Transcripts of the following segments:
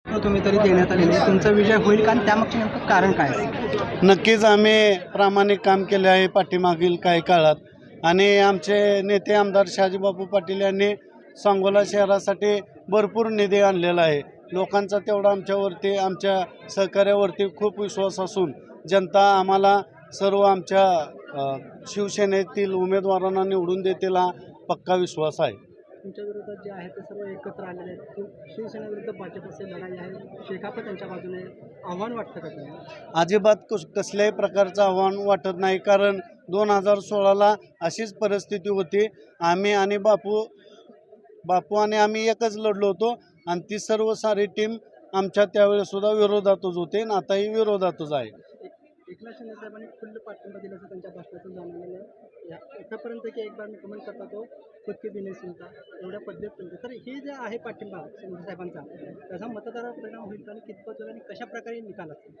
तुम्ही तरी देण्यात आलेले आहे. तुमचा विजय होईल का आणि त्यामागचे नेमकं कारण काय असेल? नक्कीच आम्ही प्रामाणिक काम केले आहे पाठीमागील काही काळात आणि आमचे नेते आमदार शहाजीबापू पाटील यांनी सांगोला शहरासाठी भरपूर निधी आणलेला आहे. लोकांचा तेवढा आमच्यावरती आमच्या सहकार्यावरती खूप विश्वास असून जनता आम्हाला सर्व आमच्या शिवसेनेतील उमेदवारांना निवडून देतील हा पक्का विश्वास आहे. तुमच्या विरोधात जे आहे ते सर्व एकत्र आलेले आहेत. शिवसेनेविरुद्ध भाजपचे लढाई आहे. शेकाप त्यांच्या बाजूने आव्हान वाटतं का तुम्हाला? अजिबात कसल्याही प्रकारचं आव्हान वाटत नाही, कारण 2016ला अशीच परिस्थिती होती. आम्ही आणि बापू आणि आम्ही एकच लढलो होतो आणि ती सर्व सारी टीम आमच्या त्यावेळेसुद्धा विरोधातच होते आणि आताही विरोधातच आहे. एकनाथ शिंदे साहेबांनी खुल्ल पाठिंबा दिल्याचं त्यांच्या भाषणातून जाणवलेलं आहे. आतापर्यंत की एक बार मी कमेंट करता तो खुद की भी नहीं सुनता एवढ्या पद्धतीपर्यंत. तर हे जे आहे पाठिंबा शिंदे साहेबांचा, त्याचा मतदारावर परिणाम होईल आणि कितपत होईल आणि कशा प्रकारे निकाल असेल?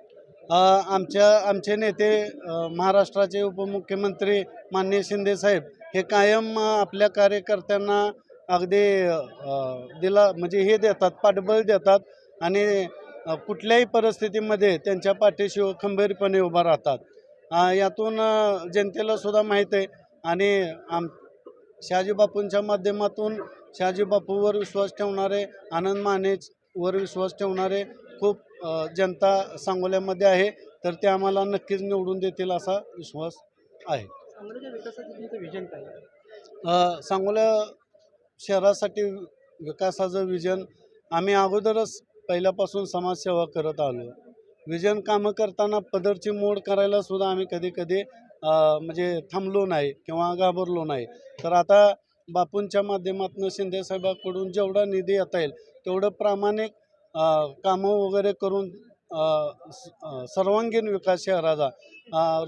आमचे नेते महाराष्ट्राचे उपमुख्यमंत्री माननीय शिंदे साहेब हे कायम आपल्या कार्यकर्त्यांना अगदी म्हणजे हे देतात, पाठबळ देतात आणि कुठल्याही परिस्थितीमध्ये त्यांच्या पाठीशी खंबीरपणे उभा राहतात. यातून जनतेला सुद्धा माहीत आहे आणि शहाजीबापूंच्या माध्यमातून शहाजीबापूवर विश्वास ठेवणारे, आनंद मानेवर विश्वास ठेवणारे खूप जनता सांगोल्यामध्ये आहे. तर ते आम्हाला नक्कीच निवडून देतील असा विश्वास आहे. सांगोल्याच्या विकासाचं तुमचं विजन काय आहे? सांगोला शहरासाठी विकासाचं विजन आम्ही अगोदरच पहिल्यापासून समाजसेवा करत आलो. विजन कामं करताना पदरची मोड करायला सुद्धा आम्ही कधी म्हणजे थांबलो नाही किंवा घाबरलो नाही. तर आता बापूंच्या माध्यमातून शिंदेसाहेबांकडून जेवढा निधी येता येईल तेवढं प्रामाणिक कामं वगैरे करून सर्वांगीण विकास शहराचा,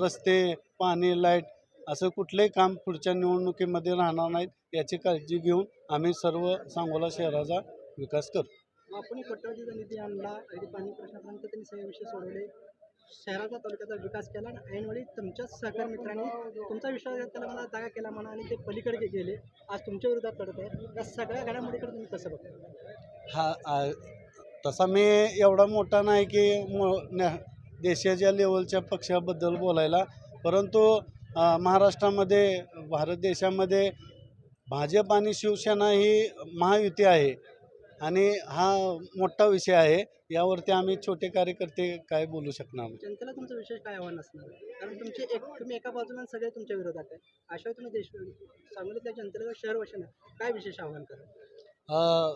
रस्ते, पाणी, लाईट असं कुठलंही काम पुढच्या निवडणुकीमध्ये राहणार नाहीत याची काळजी घेऊन आम्ही सर्व सांगोला शहराचा विकास करतो. आपण कोट्यवधीचा निधी आणला आणि पाणी प्रश्नापर्यंत त्यांनी सगळे विषय सोडवले, शहराचा तालुक्याचा विकास केला आणि ऐनवेळी तुमच्याच सहकार मित्रांनी तुमचा विश्वास त्याला मला जागा केला म्हणा आणि ते पलीकडे गेले. आज तुमच्या विरोधात लढत आहे. या सगळ्या घडामोडीकडे तुम्ही कसं बघता? तसा मी एवढा मोठा नाही की देशाच्या लेवलच्या पक्षाबद्दल बोलायला, परंतु महाराष्ट्रामध्ये, भारत देशामध्ये भाजप आणि शिवसेना ही महायुती आहे आणि हा मोठा विषय आहे. यावरती आम्ही छोटे कार्यकर्ते काय बोलू शकणार. जनतेला तुमचं विशेष काय आव्हान असणार? कारण तुम्ही एका बाजूला सगळे तुमच्या विरोधात आहे. अशा तुम्ही सांगलीतल्या जनतेला शहरवाशांना काय विशेष आव्हान करा?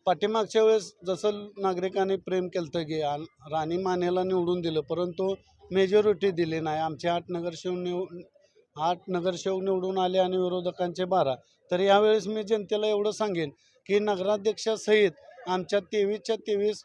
पाठीमागच्या वेळेस जसं नागरिकांनी प्रेम केलं होतं की राणी मानेला निवडून दिलं, परंतु मेजॉरिटी दिली नाही. आमचे 8 नगरसेवक निवडून आले आणि विरोधकांचे 12. तर यावेळेस मी जनतेला एवढं सांगेन की नगराध्यक्षासहित आमच्या 23च्या 23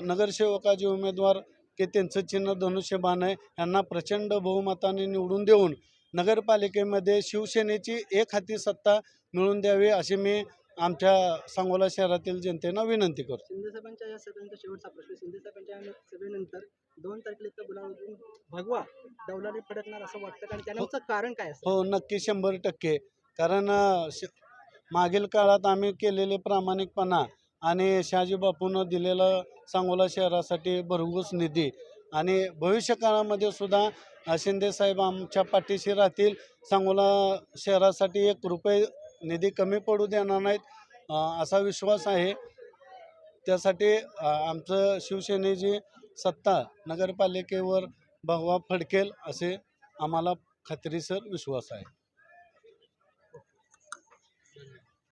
नगरसेवकाचे उमेदवार की त्यांचं चिन्ह धनुष्यबाण आहे, यांना प्रचंड बहुमताने निवडून देऊन नगरपालिकेमध्ये शिवसेनेची एक हाती सत्ता मिळवून द्यावी अशी मी आमच्या सांगोला शहरातील जनतेला विनंती करतो. शिंदेसाहेबांच्या या सभेनंतर शेवटचा प्रश्न, शिंदेसाहेबांच्या सभेनंतर 2 तारखेला गुलाबी भगवा दौलाने फडकणार असं वाटतं आणि त्याचं कारण काय असतं? हो, नक्की 100%. कारण मागील काळात आम्ही केलेले प्रामाणिकपणा आणि शहाजीबापूंनं दिलेलं सांगोला शहरासाठी भरघोस निधी आणि भविष्य काळामध्ये सुद्धा शिंदेसाहेब आमच्या पाठीशी राहतील. सांगोला शहरासाठी 1 रुपये निधी कमी पडू देणार नाहीत असा विश्वास आहे. त्यासाठी आमचं शिवसेनेची सत्ता नगरपालिकेवर भगवा फडकेल असे आम्हाला खात्रीसर विश्वास आहे.